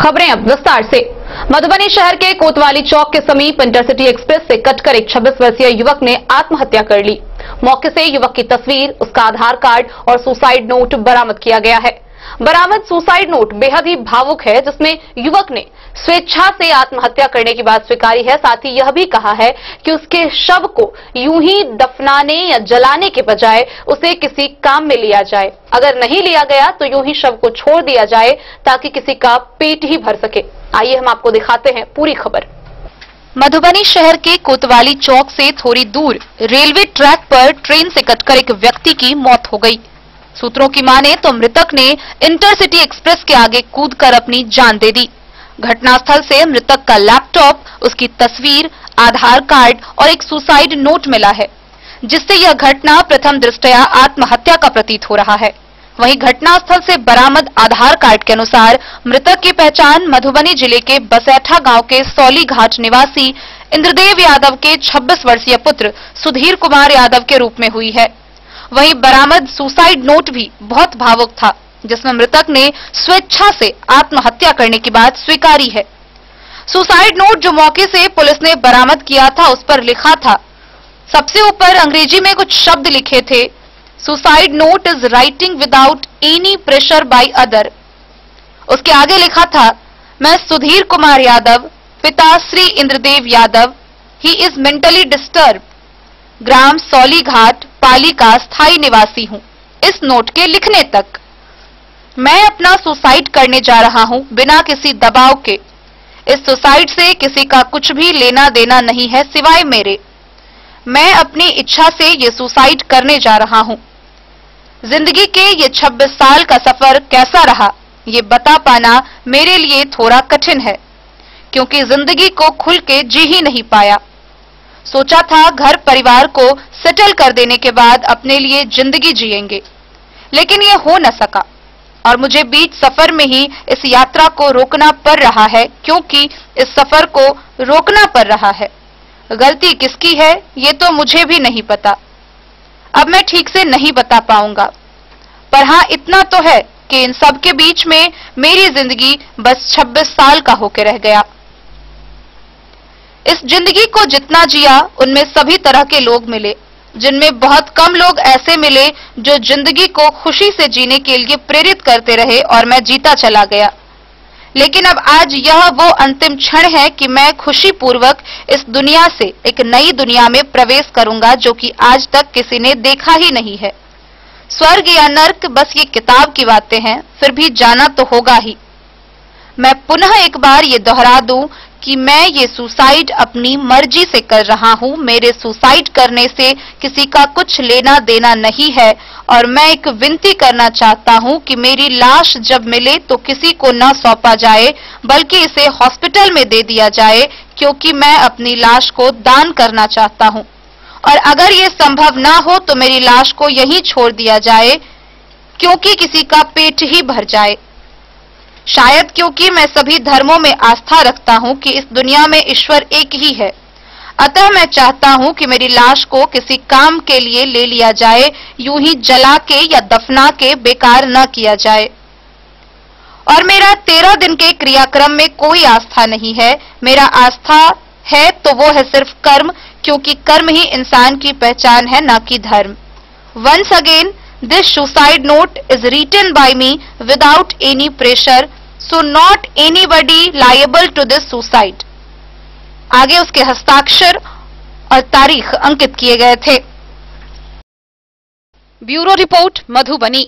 खबरें अब विस्तार से। मधुबनी शहर के कोतवाली चौक के समीप इंटरसिटी एक्सप्रेस से कटकर एक 26 वर्षीय युवक ने आत्महत्या कर ली। मौके से युवक की तस्वीर, उसका आधार कार्ड और सुसाइड नोट बरामद किया गया है। बरामद सुसाइड नोट बेहद ही भावुक है, जिसमें युवक ने स्वेच्छा से आत्महत्या करने की बात स्वीकारी है। साथ ही यह भी कहा है कि उसके शव को यूं ही दफनाने या जलाने के बजाय उसे किसी काम में लिया जाए। अगर नहीं लिया गया तो यूं ही शव को छोड़ दिया जाए ताकि किसी का पेट ही भर सके। आइए हम आपको दिखाते हैं पूरी खबर। मधुबनी शहर के कोतवाली चौक से थोड़ी दूर रेलवे ट्रैक पर ट्रेन से कटकर एक व्यक्ति की मौत हो गई। सूत्रों की माने तो मृतक ने इंटरसिटी एक्सप्रेस के आगे कूदकर अपनी जान दे दी। घटनास्थल से मृतक का लैपटॉप, उसकी तस्वीर, आधार कार्ड और एक सुसाइड नोट मिला है, जिससे यह घटना प्रथम दृष्टया आत्महत्या का प्रतीत हो रहा है। वहीं घटनास्थल से बरामद आधार कार्ड के अनुसार मृतक की पहचान मधुबनी जिले के बसैठा गांव के सौली घाट निवासी इंद्रदेव यादव के 26 वर्षीय पुत्र सुधीर कुमार यादव के रूप में हुई है। वहीं बरामद सुसाइड नोट भी बहुत भावुक था, जिसमें मृतक ने स्वेच्छा से आत्महत्या करने की बात स्वीकारी है। सुसाइड नोट जो मौके से पुलिस ने बरामद किया था, उस पर लिखा था, सबसे ऊपर अंग्रेजी में कुछ शब्द लिखे थे, suicide note is writing without any pressure by other. उसके आगे लिखा था, मैं सुधीर कुमार यादव, पिता Shri Indradev Yadav, he is mentally disturb, ग्राम सौली घाट, पाली का स्थायी निवासी हूं। इस नोट के लिखने तक, मैं अपना सुसाइड करने जा रहा हूं बिना किसी दबाव के। इस सुसाइड से किसी का कुछ भी लेना देना नहीं है सिवाय मेरे। मैं अपनी इच्छा से ये सुसाइड करने जा रहा हूं। जिंदगी के ये 26 साल का सफर कैसा रहा, ये बता पाना मेरे लिए थोड़ा कठिन है, क्योंकि जिंदगी को खुल के जी ही नहीं पाया। सोचा था घर परिवार को सेटल कर देने के बाद अपने लिए जिंदगी जिएंगे, लेकिन ये हो न सका और मुझे बीच सफर में ही इस यात्रा को रोकना पड़ रहा है, क्योंकि इस सफर को रोकना पड़ रहा है। गलती किसकी है ये तो मुझे भी नहीं पता, अब मैं ठीक से नहीं बता पाऊंगा, पर हाँ इतना तो है कि इन सब के बीच में मेरी जिंदगी बस 26 साल का होकर रह गया। इस जिंदगी को जितना जिया उनमें सभी तरह के लोग मिले, जिनमें बहुत कम लोग ऐसे मिले जो जिंदगी को खुशी से जीने के लिए प्रेरित करते रहे और मैं जीता चला गया। लेकिन अब आज यह वो अंतिम क्षण है कि मैं खुशी पूर्वक इस दुनिया से एक नई दुनिया में प्रवेश करूंगा, जो कि आज तक किसी ने देखा ही नहीं है। स्वर्ग या नर्क बस ये किताब की बातें हैं, फिर भी जाना तो होगा ही। मैं पुनः एक बार ये दोहरा दूं कि मैं ये सुसाइड अपनी मर्जी से कर रहा हूं। मेरे सुसाइड करने से किसी का कुछ लेना देना नहीं है और मैं एक विनती करना चाहता हूं कि मेरी लाश जब मिले तो किसी को न सौंपा जाए, बल्कि इसे हॉस्पिटल में दे दिया जाए, क्योंकि मैं अपनी लाश को दान करना चाहता हूं। और अगर ये संभव ना हो तो मेरी लाश को यहीं छोड़ दिया जाए, क्योंकि किसी का पेट ही भर जाए। शायद क्योंकि मैं सभी धर्मों में आस्था रखता हूं कि इस दुनिया में ईश्वर एक ही है, अतः मैं चाहता हूं कि मेरी लाश को किसी काम के लिए ले लिया जाए, यूं ही जला के या दफना के बेकार न किया जाए। और मेरा 13 दिन के क्रियाक्रम में कोई आस्था नहीं है। मेरा आस्था है तो वो है सिर्फ कर्म, क्योंकि कर्म ही इंसान की पहचान है, न कि धर्म। Once again, this suicide note is written by me without any pressure, so not anybody liable to this suicide। आगे उसके हस्ताक्षर और तारीख अंकित किए गए थे। Bureau report, Madhubani.